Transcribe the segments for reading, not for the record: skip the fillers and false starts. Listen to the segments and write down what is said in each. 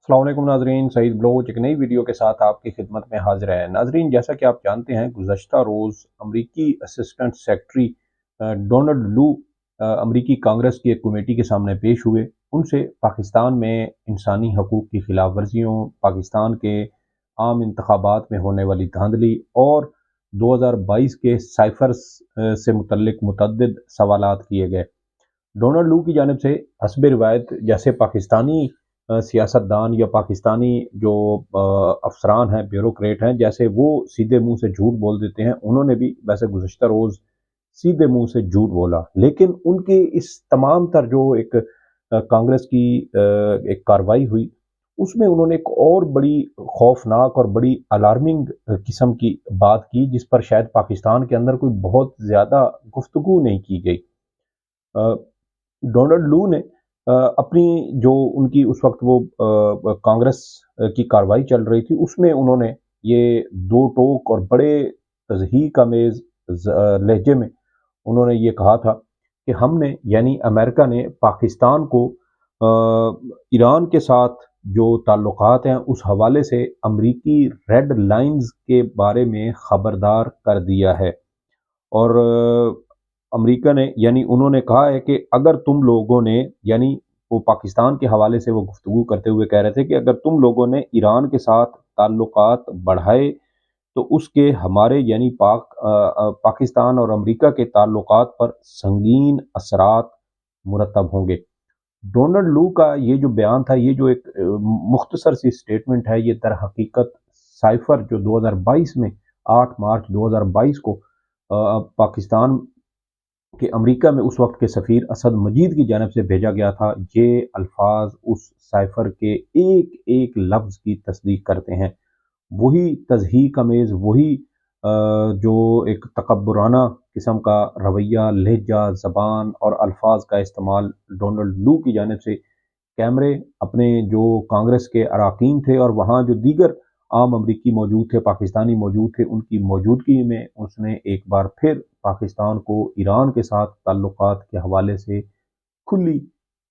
अस्सलाम वालेकुम नाजरीन, सईद बलोच एक नई वीडियो के साथ आपकी खिदमत में हाजिर है। नाजरीन, जैसा कि आप जानते हैं, गुज़श्ता रोज़ अमरीकी असिस्टेंट सेक्रेटरी डोनाल्ड लू अमरीकी कांग्रेस की एक कमेटी के सामने पेश हुए। उनसे पाकिस्तान में इंसानी हकूक़ की खिलाफ वर्जियों, पाकिस्तान के आम इंतखाबात में होने वाली धांधली और 2022 के साइफ़र्स से मुतल्लिक मुतअद्दिद सवालात किए गए। डोनाल्ड लू की जानिब से हस्ब रिवायत जैसे पाकिस्तानी सियासतदान या पाकिस्तानी जो अफसरान हैं, ब्यूरोक्रेट हैं, जैसे वो सीधे मुंह से झूठ बोल देते हैं, उन्होंने भी वैसे गुज़श्ता रोज़ सीधे मुंह से झूठ बोला। लेकिन उनकी इस तमाम तर जो एक कांग्रेस की एक कार्रवाई हुई, उसमें उन्होंने एक और बड़ी खौफनाक और बड़ी अलार्मिंग किस्म की बात की, जिस पर शायद पाकिस्तान के अंदर कोई बहुत ज़्यादा गुफ्तगू नहीं की गई। अ, डोनाल्ड लू ने अपनी जो उनकी उस वक्त वो कांग्रेस की कार्रवाई चल रही थी, उसमें उन्होंने ये दो टोक और बड़े तज़हीक आमेज़ लहजे में उन्होंने ये कहा था कि हमने यानी अमेरिका ने पाकिस्तान को ईरान के साथ जो ताल्लुकात हैं उस हवाले से अमरीकी रेड लाइंस के बारे में ख़बरदार कर दिया है। और अमेरिका ने यानी उन्होंने कहा है कि अगर तुम लोगों ने यानी वो पाकिस्तान के हवाले से वो गुफ्तगू करते हुए कह रहे थे कि अगर तुम लोगों ने ईरान के साथ ताल्लुकात बढ़ाए तो उसके हमारे यानी पाकिस्तान और अमेरिका के ताल्लुकात पर संगीन असरात मुरतब होंगे। डोनाल्ड लू का ये जो बयान था, ये जो एक मुख्तसर सी स्टेटमेंट है, ये दर हकीकत साइफर जो 2022 में 8 मार्च 2022 को पाकिस्तान कि अमेरिका में उस वक्त के सफ़ीर असद मजीद की जानिब से भेजा गया था, ये अल्फाज उस साइफ़र के एक एक लफ्ज़ की तस्दीक करते हैं। वही तज़हीक अमेज़, वही जो एक तकब्बुराना किस्म का रवैया, लहजा, ज़बान और अल्फाज का इस्तेमाल डोनाल्ड लू की जानिब से कैमरे अपने जो कांग्रेस के अरकान थे और वहाँ जो दीगर आम अमरीकी मौजूद थे, पाकिस्तानी मौजूद थे, उनकी मौजूदगी में उसने एक बार फिर पाकिस्तान को ईरान के साथ ताल्लुकात के हवाले से खुली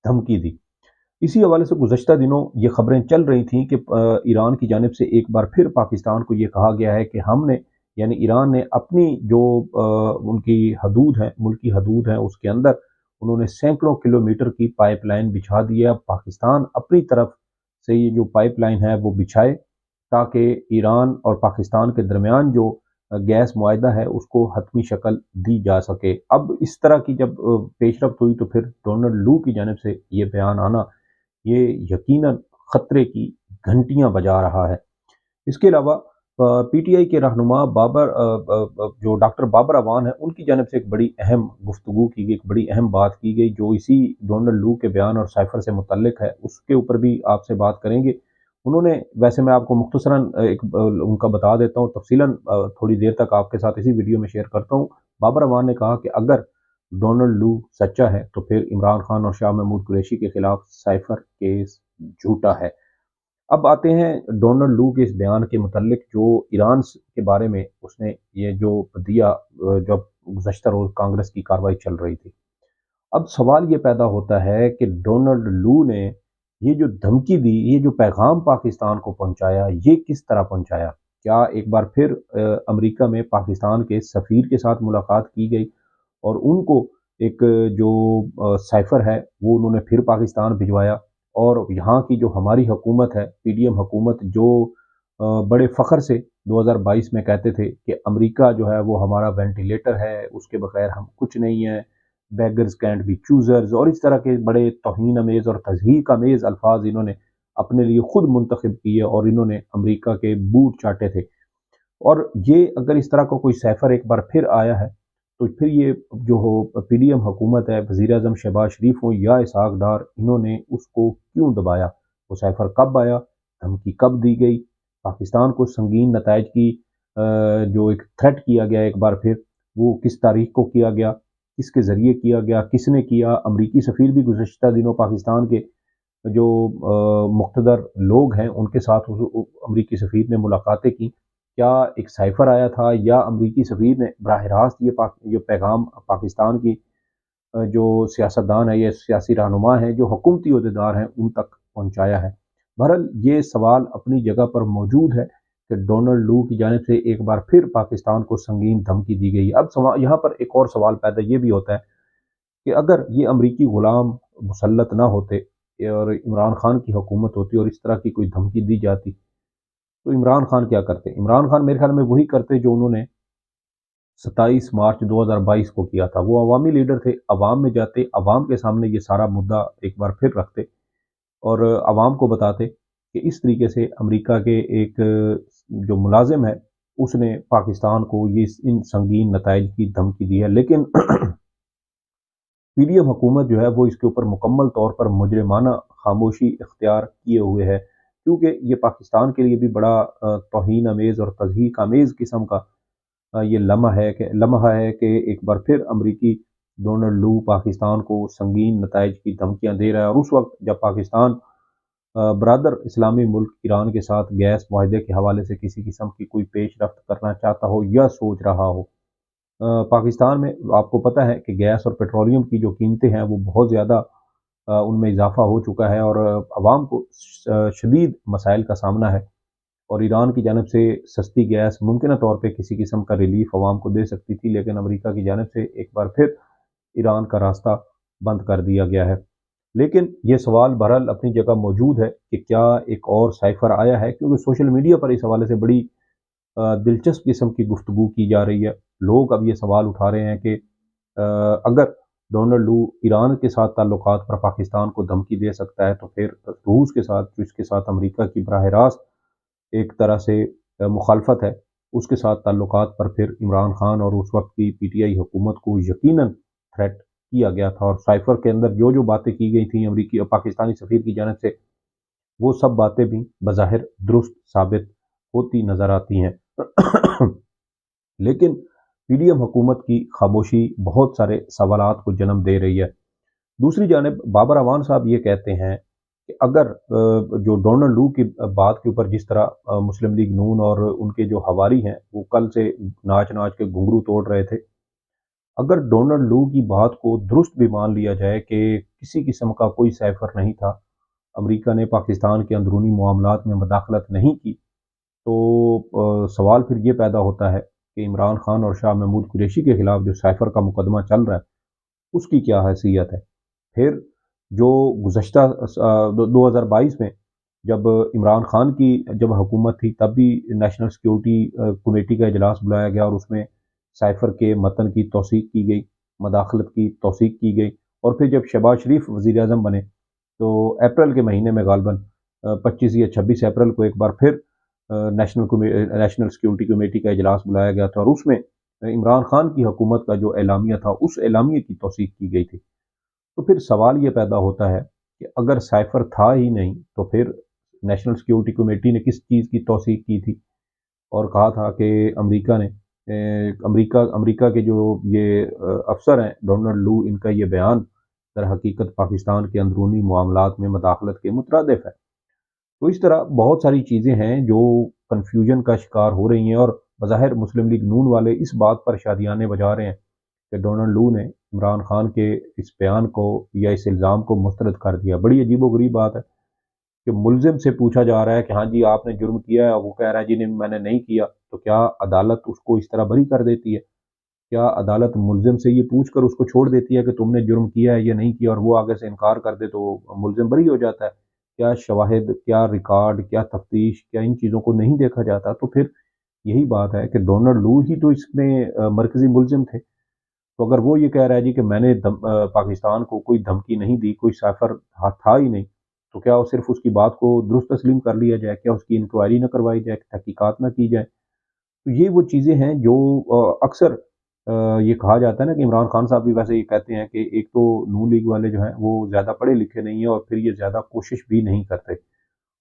धमकी दी। इसी हवाले से गुज़श्ता दिनों ये खबरें चल रही थीं कि ईरान की जानिब से एक बार फिर पाकिस्तान को ये कहा गया है कि हमने यानी ईरान ने अपनी जो उनकी हदूद है, मुल्की हदूद है, उसके अंदर उन्होंने सैकड़ों किलोमीटर की पाइपलाइन बिछा दी है। अब पाकिस्तान अपनी तरफ से ये जो पाइपलाइन है वो बिछाए ताकि ईरान और पाकिस्तान के दरमियान जो गैस मुआहिदा है उसको हतमी शक्ल दी जा सके। अब इस तरह की जब पेशरफ्त हुई तो फिर डोनाल्ड लू की जानिब से ये बयान आना ये यकीनन खतरे की घंटियां बजा रहा है। इसके अलावा पीटीआई के रहनुमा जो डॉक्टर बाबर अवान है, उनकी जानिब से एक बड़ी अहम गुफ्तगू की गई, एक बड़ी अहम बात की गई जो इसी डोनाल्ड लू के बयान और साइफर से मुतल्लिक है, उसके ऊपर भी आपसे बात करेंगे। उन्होंने वैसे मैं आपको मुख्तसरन उनका बता देता हूँ, तफसीलन थोड़ी देर तक आपके साथ इसी वीडियो में शेयर करता हूँ। बाबर अवान ने कहा कि अगर डोनाल्ड लू सच्चा है तो फिर इमरान खान और शाह महमूद कुरैशी के खिलाफ साइफर केस झूठा है। अब आते हैं डोनाल्ड लू के इस बयान के मुतल्लिक जो ईरान के बारे में उसने ये जो दिया जब गुज़श्ता रोज़ कांग्रेस की कार्रवाई चल रही थी। अब सवाल ये पैदा होता है कि डोनाल्ड लू ने ये जो धमकी दी, ये जो पैगाम पाकिस्तान को पहुंचाया, ये किस तरह पहुंचाया? क्या एक बार फिर अमेरिका में पाकिस्तान के सफ़ीर के साथ मुलाकात की गई और उनको एक जो साइफ़र है वो उन्होंने फिर पाकिस्तान भिजवाया और यहाँ की जो हमारी हुकूमत है, पीडीएम हुकूमत जो बड़े फ़ख्र से 2022 में कहते थे कि अमेरिका जो है वो हमारा वेंटिलेटर है, उसके बगैर हम कुछ नहीं हैं, बेगर्स कैंट बी चूज़र्स और इस तरह के बड़े तौहीन अमेज़ और तज़हीक अमेज़ अल्फाज इन्होंने अपने लिए खुद मुंतखब किए और इन्होंने अमेरिका के बूट चाटे थे। और ये अगर इस तरह का कोई सैफर एक बार फिर आया है, तो फिर ये जो हो पीडीएम हुकूमत है, वज़ीर-ए-आज़म शहबाज शरीफ हो या इसहाक डार, इन्होंने उसको क्यों दबाया? वो सैफर कब आया? धमकी कब दी गई? पाकिस्तान को संगीन नताइज की जो एक थ्रेट किया गया एक बार फिर, वो किस तारीख को किया गया? किसके ज़रिए किया गया? किसने किया? अमरीकी सफ़ीर भी गुज़श्ता दिनों पाकिस्तान के जो मुक़्तदर लोग हैं, उनके साथ अमरीकी सफ़ीर ने मुलाकातें की। क्या एक साइफ़र आया था या अमरीकी सफ़ीर ने बराह रास्त ये पैगाम पाकिस्तान की जो सियासतदान है या सियासी रहनुमा हैं, जो हुकूमती ओहदेदार हैं, उन तक पहुँचाया है? बहरहाल ये सवाल अपनी जगह पर मौजूद है कि डोनाल्ड लू की जानिब से एक बार फिर पाकिस्तान को संगीन धमकी दी गई। अब सवाल यहाँ पर एक और सवाल पैदा ये भी होता है कि अगर ये अमरीकी गुलाम मुसल्लत ना होते और इमरान खान की हुकूमत होती और इस तरह की कोई धमकी दी जाती, तो इमरान खान क्या करते? इमरान खान मेरे ख्याल में वही करते जो उन्होंने 27 मार्च 2022 को किया था। वो अवामी लीडर थे, अवाम में जाते, अवाम के सामने ये सारा मुद्दा एक बार फिर रखते और अवाम को बताते कि इस तरीके से अमेरिका के एक जो मुलाजिम है उसने पाकिस्तान को ये इन संगीन नताइज की धमकी दी है। लेकिन पीडीएम हुकूमत जो है वो इसके ऊपर मुकम्मल तौर पर मुजरिमाना खामोशी इख्तियार किए हुए है, क्योंकि ये पाकिस्तान के लिए भी बड़ा तौहीन अमेज़ और तज़हीक अमेज़ किस्म का ये लम्हा है कि एक बार फिर अमरीकी डोनाल्ड लू पाकिस्तान को संगीन नताइज की धमकियाँ दे रहा है। और उस वक्त जब पाकिस्तान बरादर इस्लामी मुल्क ईरान के साथ गैस मुआहदे के हवाले से किसी किस्म की कोई पेश रफ्त करना चाहता हो या सोच रहा हो, पाकिस्तान में आपको पता है कि गैस और पेट्रोलियम की जो कीमतें हैं वो बहुत ज़्यादा उनमें इजाफा हो चुका है और आवाम को शदीद मसाइल का सामना है। और ईरान की जानब से सस्ती गैस मुमकिन तौर पे किसी किस्म का रिलीफ आवाम को दे सकती थी, लेकिन अमेरिका की जानब से एक बार फिर ईरान का रास्ता बंद कर दिया गया है। लेकिन ये सवाल बहरहाल अपनी जगह मौजूद है कि क्या एक और साइफर आया है, क्योंकि सोशल मीडिया पर इस हवाले से बड़ी दिलचस्प किस्म की गुफ्तगू की जा रही है। लोग अब ये सवाल उठा रहे हैं कि अगर डोनाल्ड लू ईरान के साथ ताल्लुकात पर पाकिस्तान को धमकी दे सकता है, तो फिर रूस के साथ, जिसके साथ अमेरिका की बराह रास्त एक तरह से मुखालफत है, उसके साथ ताल्लुकात पर फिर इमरान खान और उस वक्त की पीटीआई हुकूमत को यकीनन थ्रेट किया गया था। और साइफर के अंदर जो जो बातें की गई थी अमरीकी और पाकिस्तानी सफ़ीर की जानब से, वो सब बातें भी बज़ाहिर दुरुस्त साबित होती नज़र आती हैं। लेकिन पीडीएम हुकूमत की खामोशी बहुत सारे सवालात को जन्म दे रही है। दूसरी जानिब बाबर अवान साहब ये कहते हैं कि अगर जो डोनाल्ड लू की बात के ऊपर जिस तरह मुस्लिम लीग नून और उनके जो हवारी हैं वो कल से नाच नाच के घुंघरू तोड़ रहे थे, अगर डोनाल्ड लू की बात को दुरुस्त भी मान लिया जाए कि किसी किस्म का कोई सैफर नहीं था, अमेरिका ने पाकिस्तान के अंदरूनी मामलात में मदाखलत नहीं की, तो सवाल फिर ये पैदा होता है कि इमरान खान और शाह महमूद कुरैशी के खिलाफ जो साइफर का मुकदमा चल रहा है उसकी क्या हैसियत है। फिर जो गुज़श्ता 2022 में जब इमरान खान की जब हुकूमत थी तब भी नेशनल सिक्योरिटी कमेटी का इजलास बुलाया गया और उसमें साइफर के मतन की तौसीक की गई, मदाखलत की तौसीक की गई। और फिर जब शहबाज शरीफ वज़ीर आज़म बने तो अप्रैल के महीने में गालबन 25 या 26 अप्रैल को एक बार फिर नेशनल सिक्योरिटी कमेटी का इजलास बुलाया गया था और उसमें इमरान खान की हुकूमत का जो एलामिया था उस एलामिया की तौसीक की गई थी। तो फिर सवाल ये पैदा होता है कि अगर साइफर था ही नहीं तो फिर नेशनल सिक्योरिटी कमेटी ने किस चीज़ की तौसीक की थी और कहा था कि अमेरिका ने अमेरिका के जो ये अफसर हैं डोनाल्ड लू, इनका ये बयान दर हकीकत पाकिस्तान के अंदरूनी मामलात में मदाखलत के मुतरादिफ है। तो इस तरह बहुत सारी चीज़ें हैं जो कन्फ्यूजन का शिकार हो रही हैं और बज़ाहिर मुस्लिम लीग नून वाले इस बात पर शादियाने बजा रहे हैं कि डोनाल्ड लू ने इमरान खान के इस बयान को या इस इल्ज़ाम को मुस्तरद कर दिया। बड़ी अजीबोगरीब बात है कि मुलजिम से पूछा जा रहा है कि हाँ जी आपने जुर्म किया है, वो कह रहा है जी नहीं मैंने नहीं किया, तो क्या अदालत उसको इस तरह बरी कर देती है? क्या अदालत मुलजिम से ये पूछ कर उसको छोड़ देती है कि तुमने जुर्म किया है या नहीं किया, और वो आगे से इनकार कर दे तो मुलजिम बरी हो जाता है? क्या शवाहिद, क्या रिकॉर्ड, क्या तफ्तीश, क्या इन चीज़ों को नहीं देखा जाता? तो फिर यही बात है कि डोनाल्ड लू ही तो इसमें मरकजी मुलजिम थे। तो अगर वो ये कह रहा है जी कि मैंने पाकिस्तान को कोई धमकी नहीं दी, कोई साइफर था ही नहीं, तो क्या वो सिर्फ उसकी बात को दुरुस्त तस्लीम कर लिया जाए? क्या उसकी इंक्वायरी न करवाई जाए, तहकीकात न की जाए? तो ये वो चीज़ें हैं जो अक्सर ये कहा जाता है ना कि इमरान खान साहब भी वैसे ये कहते हैं कि एक तो नून लीग वाले जो हैं वो ज़्यादा पढ़े लिखे नहीं हैं और फिर ये ज़्यादा कोशिश भी नहीं करते।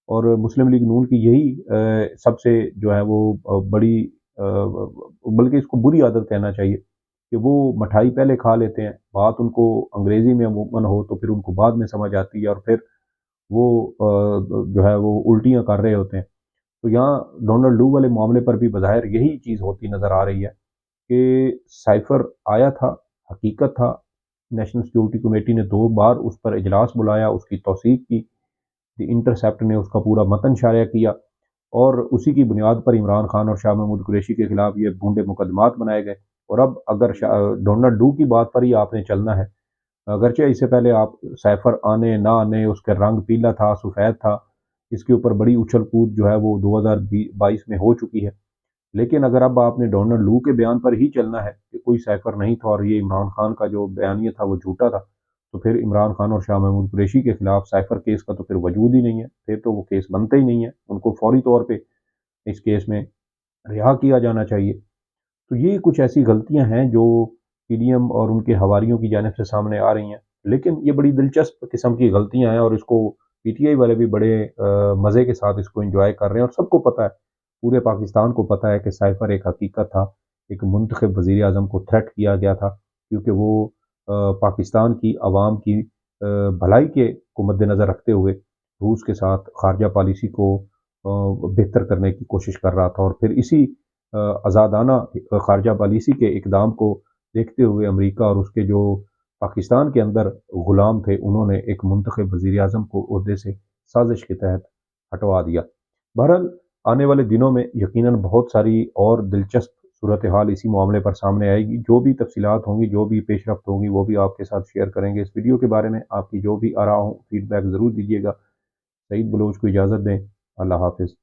और मुस्लिम लीग नून की यही सबसे जो है वो बड़ी बल्कि इसको बुरी आदत कहना चाहिए कि वो मिठाई पहले खा लेते हैं, बात उनको अंग्रेज़ी में अमूमन हो तो फिर उनको बाद में समझ आती है और फिर वो जो है वो उल्टियाँ कर रहे होते हैं। तो यहाँ डोनाल्ड लू वाले मामले पर भी बज़ाहिर यही चीज़ होती नज़र आ रही है कि साइफर आया था, हकीकत था, नेशनल सिक्योरिटी कमेटी ने 2 बार उस पर इजलास बुलाया, उसकी तौसीक की, دی انٹرسیپٹ نے اس کا پورا متن شائع کیا، اور اسی کی بنیاد پر عمران خان اور شاہ محمود قریشی کے خلاف یہ بھونڈے مقدمات بنائے گئے۔ اور اب اگر ڈونلڈ ڈو کی بات پر ہی آپ نے چلنا ہے، اگرچہ اس سے پہلے آپ سیفر آنے نہ آنے، اس کا رنگ پیلا تھا، سفید تھا، اس کے اوپر بڑی اچھل کود جو ہے وہ 2022 میں ہو چکی ہے، لیکن اگر اب آپ نے ڈونلڈ لو کے بیان پر ہی چلنا ہے کہ کوئی سیفر نہیں تھا اور یہ عمران خان کا جو بیانیہ تھا وہ جھوٹا تھا، تو پھر عمران خان اور شاہ محمود قریشی کے خلاف سیفر کیس کا تو پھر وجود ہی نہیں ہے، پھر تو وہ کیس بنتا ہی نہیں ہے، ان کو فوری طور پہ اس کیس میں رہا کیا جانا چاہیے۔ تو یہ کچھ ایسی غلطیاں ہیں جو پی ڈی ایم اور ان کے حواریوں کی جانب سے سامنے آ رہی ہیں، لیکن یہ بڑی دلچسپ قسم کی غلطیاں ہیں، اور اس کو پی ٹی آئی والے بھی بڑے مزے کے ساتھ اس کو انجوائے کر رہے ہیں، اور سب کو پتہ ہے، پورے پاکستان کو پتہ ہے کہ سائفر ایک حقیقت تھا، ایک منتخب وزیر اعظم کو تھریٹ کیا گیا تھا، کیونکہ وہ پاکستان کی عوام کی بھلائی کو مد نظر رکھتے ہوئے روس کے ساتھ خارجہ پالیسی کو بہتر کرنے کی کوشش کر رہا تھا، اور پھر اسی آزادانہ خارجہ پالیسی کے اقدام کو دیکھتے ہوئے امریکہ اور اس کے جو پاکستان کے اندر غلام تھے، انہوں نے ایک منتخب وزیر اعظم کو عہدے سے سازش کے تحت ہٹوا دیا۔ بہرحال آنے والے دنوں میں یقیناً بہت ساری اور دلچسپ صورتحال اسی معاملے پر سامنے آئے گی، جو بھی تفصیلات ہوں گی، جو بھی پیش رفت ہوگی، وہ بھی آپ کے ساتھ شیئر کریں گے۔ اس ویڈیو کے بارے میں آپ کی جو بھی آراء ہوں، فیڈ بیک ضرور دیجیے گا۔ سعید بلوچ کو اجازت دیں، اللہ حافظ۔